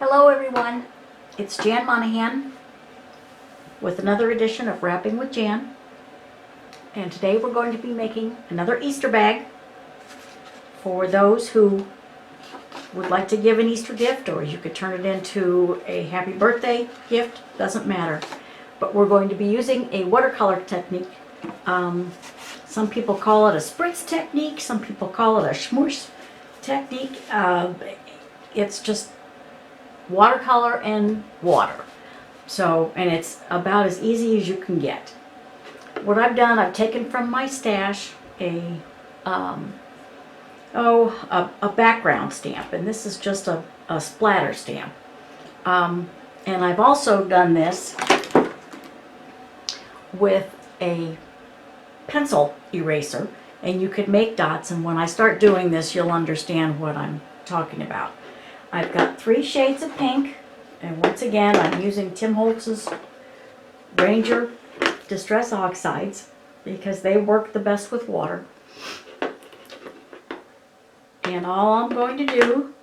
Hello everyone, it's Jan Monahan with another edition of Wrapping with Jan, and today we're going to be making another Easter bag for those who would like to give an Easter gift, or you could turn it into a happy birthday gift, doesn't matter. But we're going to be using a watercolor technique. Some people call it a spritz technique, some people call it a smoosh technique. It's just watercolor and water. So, and it's about as easy as you can get. What I've done, I've taken from my stash a background stamp, and this is just a splatter stamp. And I've also done this with a pencil eraser, and you could make dots, and when I start doing this you'll understand what I'm talking about. I've got 3 shades of pink, and once again I'm using Tim Holtz's Holtz Distress Oxides because they work the best with water. And all I'm going to do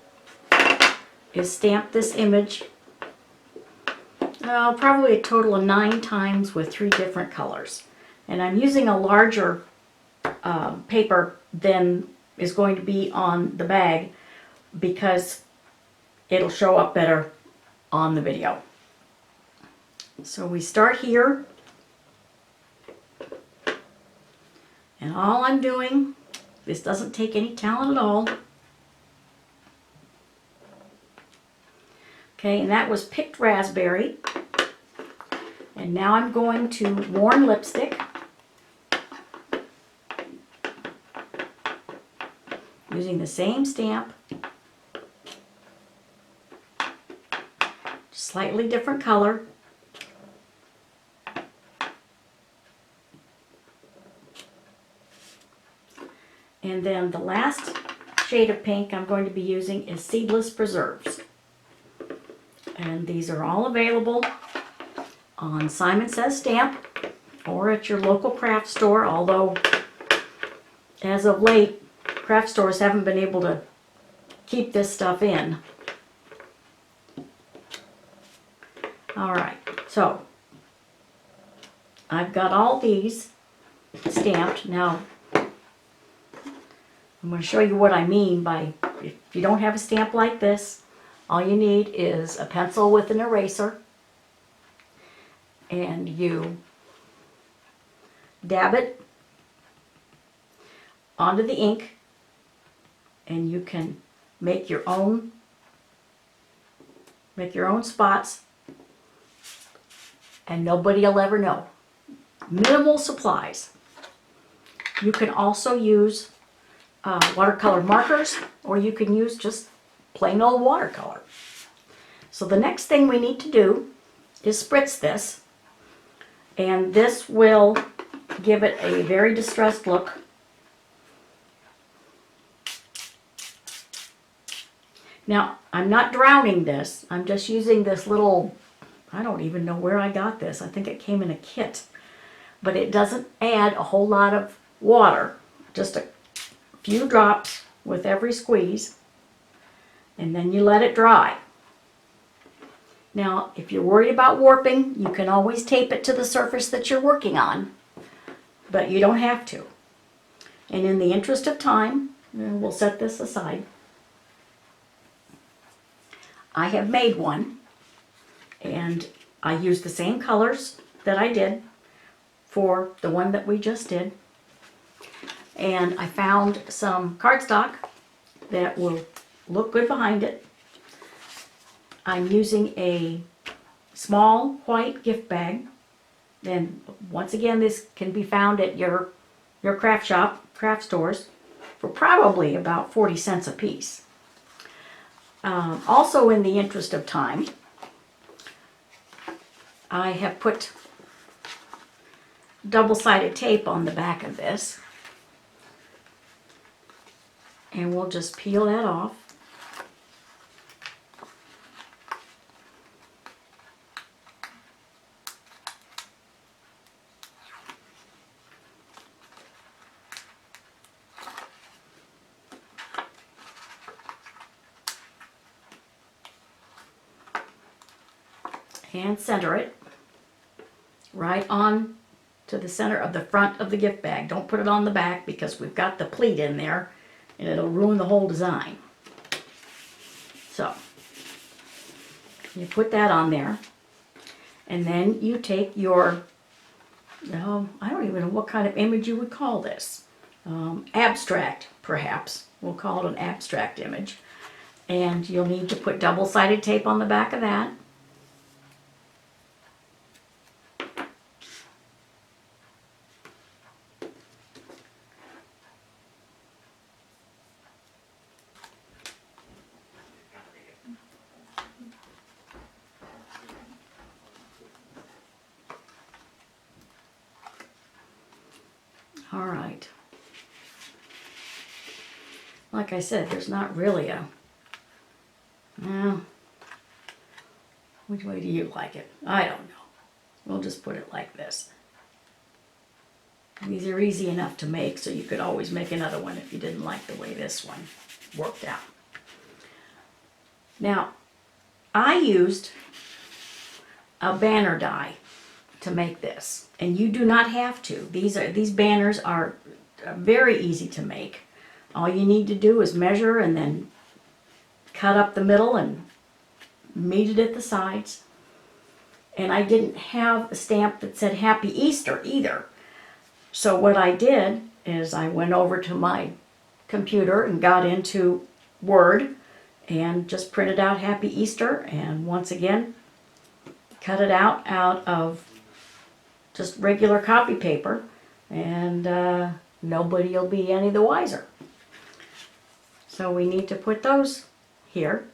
is stamp this image probably a total of 9 times with 3 different colors. And I'm using a larger paper than is going to be on the bag because it'll show up better on the video. So we start here, and all I'm doing, this doesn't take any talent at all. Okay, and that was picked raspberry. And now I'm going to warm lipstick using the same stamp, slightly different color. And then the last shade of pink I'm going to be using is Seedless Preserves. And these are all available on Simon Says Stamp or at your local craft store, although as of late craft stores haven't been able to keep this stuff in. Alright, so I've got all these stamped. Now I'm going to show you what I mean by, if you don't have a stamp like this, all you need is a pencil with an eraser, and you dab it onto the ink, and you can make your own spots, and nobody will ever know. Minimal supplies. You can also use watercolor markers, or you can use just plain old watercolor. So the next thing we need to do is spritz this, and this will give it a very distressed look. Now, I'm not drowning this, I'm just using this little, I don't even know where I got this, I think it came in a kit, but it doesn't add a whole lot of water, just a few drops with every squeeze, and then you let it dry. Now, if you're worried about warping, you can always tape it to the surface that you're working on, but you don't have to. And in the interest of time, we'll set this aside. I have made one, and I used the same colors that I did for the one that we just did. And I found some cardstock that will look good behind it. I'm using a small white gift bag. And once again, this can be found at your craft stores, for probably about 40 cents a piece. Also, in the interest of time, I have put double-sided tape on the back of this. And we'll just peel that off. and center it right on to the center of the front of the gift bag. Don't put it on the back because we've got the pleat in there and it'll ruin the whole design. So you put that on there, and then you take your, I don't even know what kind of image you would call this. Abstract, perhaps. We'll call it an abstract image. And you'll need to put double-sided tape on the back of that. All right. Like I said, there's not really a, well, which way do you like it? I don't know. We'll just put it like this. These are easy enough to make, so you could always make another one if you didn't like the way this one worked out. Now, I used a banner die to make this, and you do not have to. These banners are very easy to make. All you need to do is measure and then cut up the middle and meet it at the sides. And I didn't have a stamp that said Happy Easter either. So what I did is I went over to my computer and got into Word and just printed out Happy Easter, and once again cut it out of just regular copy paper, and nobody will be any the wiser. So we need to put those here.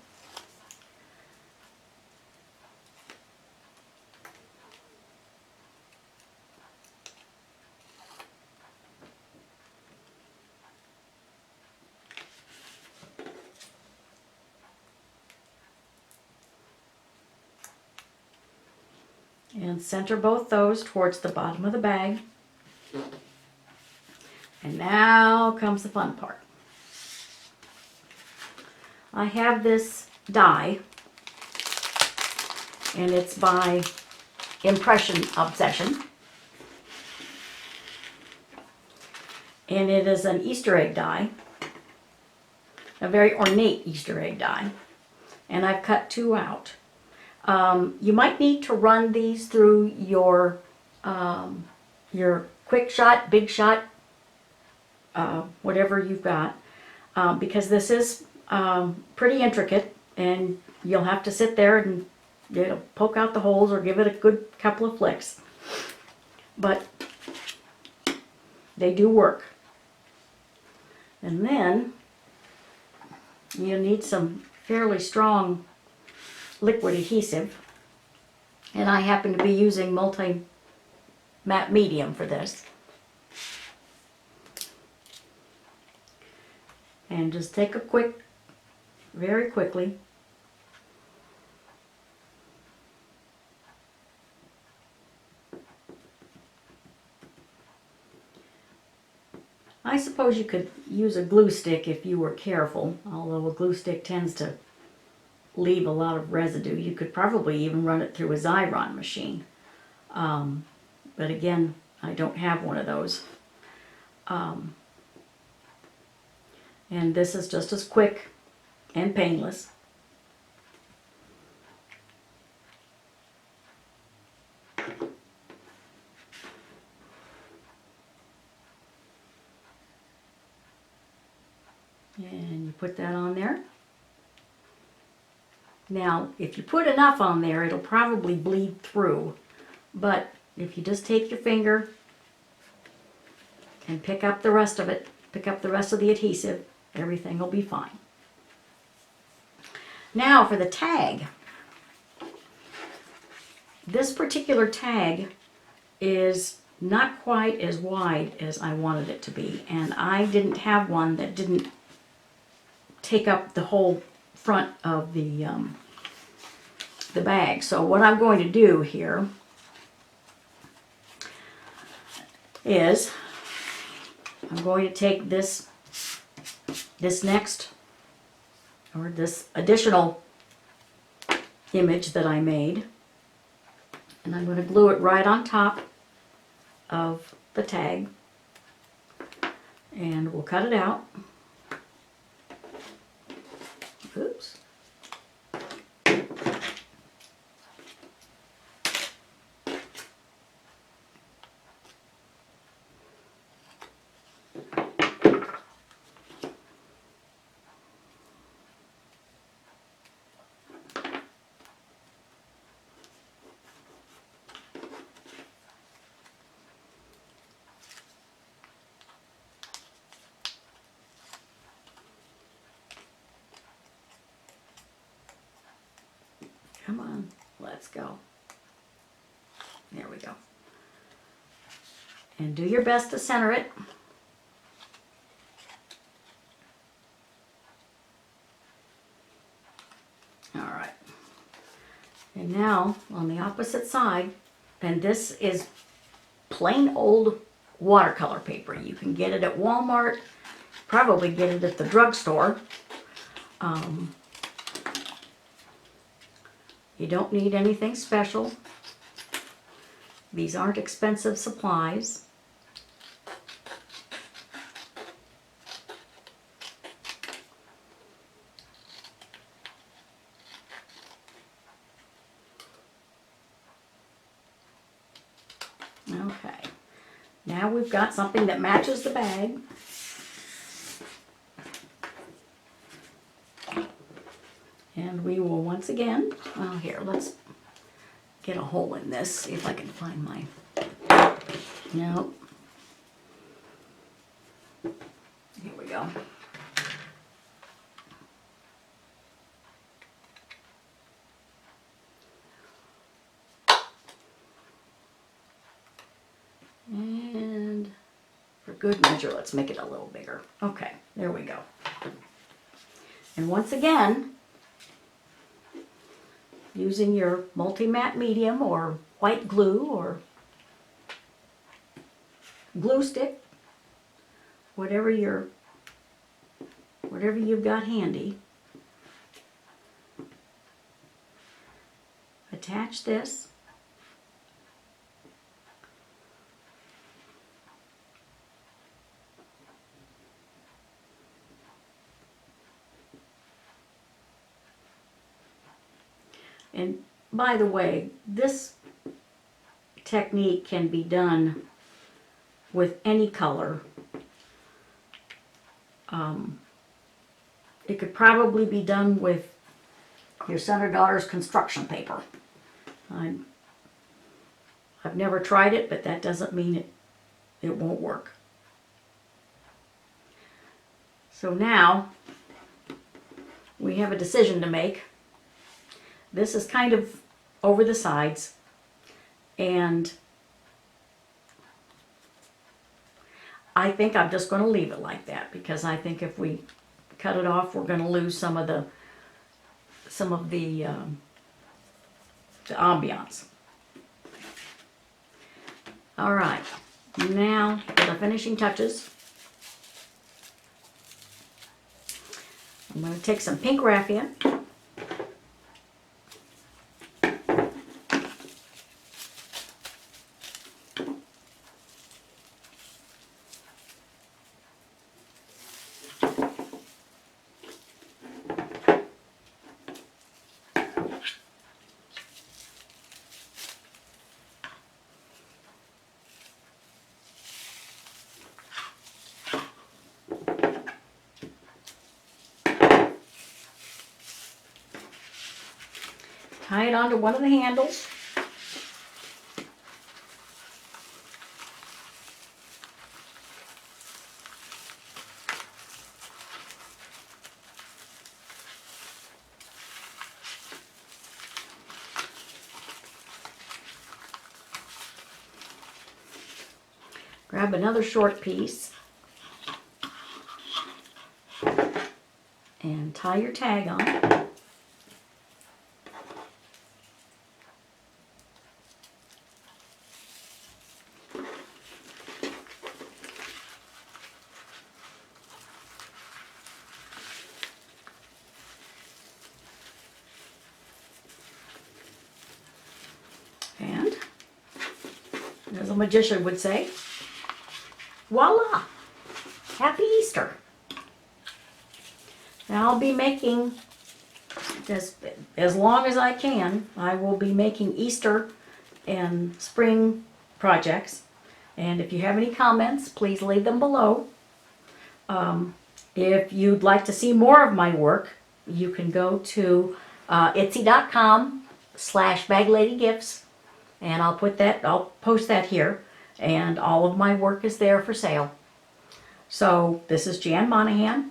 And center both those towards the bottom of the bag. And now comes the fun part. I have this die, and it's by Impression Obsession. And it is an Easter egg die, a very ornate Easter egg die. And I've cut two out. You might need to run these through your quick shot, big shot, whatever you've got, because this is pretty intricate, and you'll have to sit there and poke out the holes or give it a good couple of flicks. But they do work. And then you need some fairly strong liquid adhesive, and I happen to be using multi-matte medium for this. And just take a quick, very quickly, I suppose you could use a glue stick if you were careful, although a glue stick tends to leave a lot of residue. You could probably even run it through a Xyron machine. But again, I don't have one of those. And this is just as quick and painless. And you put that on there. Now, if you put enough on there, it'll probably bleed through. But if you just take your finger and pick up the rest of it, pick up the rest of the adhesive, everything will be fine. Now for the tag. This particular tag is not quite as wide as I wanted it to be, and I didn't have one that didn't take up the whole front of the bag. So what I'm going to do here is I'm going to take this next, or this additional image that I made, And I'm going to glue it right on top of the tag. And we'll cut it out. Oops. Come on, let's go. There we go. And do your best to center it. All right. And now on the opposite side, and this is plain old watercolor paper. You can get it at Walmart, probably get it at the drugstore. You don't need anything special. These aren't expensive supplies. Okay, now we've got something that matches the bag. And we will once again, well here, let's get a hole in this, see if I can find my, no. Here we go. And for good measure, let's make it a little bigger. Okay, there we go. And once again, using your multi-matte medium or white glue or glue stick, whatever you've got handy, attach this. And by the way, this technique can be done with any color. It could probably be done with your son or daughter's construction paper. I've never tried it, but that doesn't mean it won't work. So now we have a decision to make. This is kind of over the sides, and I think I'm just going to leave it like that, because I think if we cut it off, we're going to lose some of the ambiance. All right, now for the finishing touches, I'm going to take some pink Wraphia. Tie it onto one of the handles. Grab another short piece and tie your tag on. And as a magician would say. Voila! Happy Easter! Now I'll be making, as long as I can, I will be making Easter and spring projects. And if you have any comments, please leave them below. If you'd like to see more of my work, you can go to etsy.com/bagladygifts, and I'll post that here, and all of my work is there for sale. So this is Jan Monahan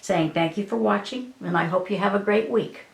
saying thank you for watching, and I hope you have a great week.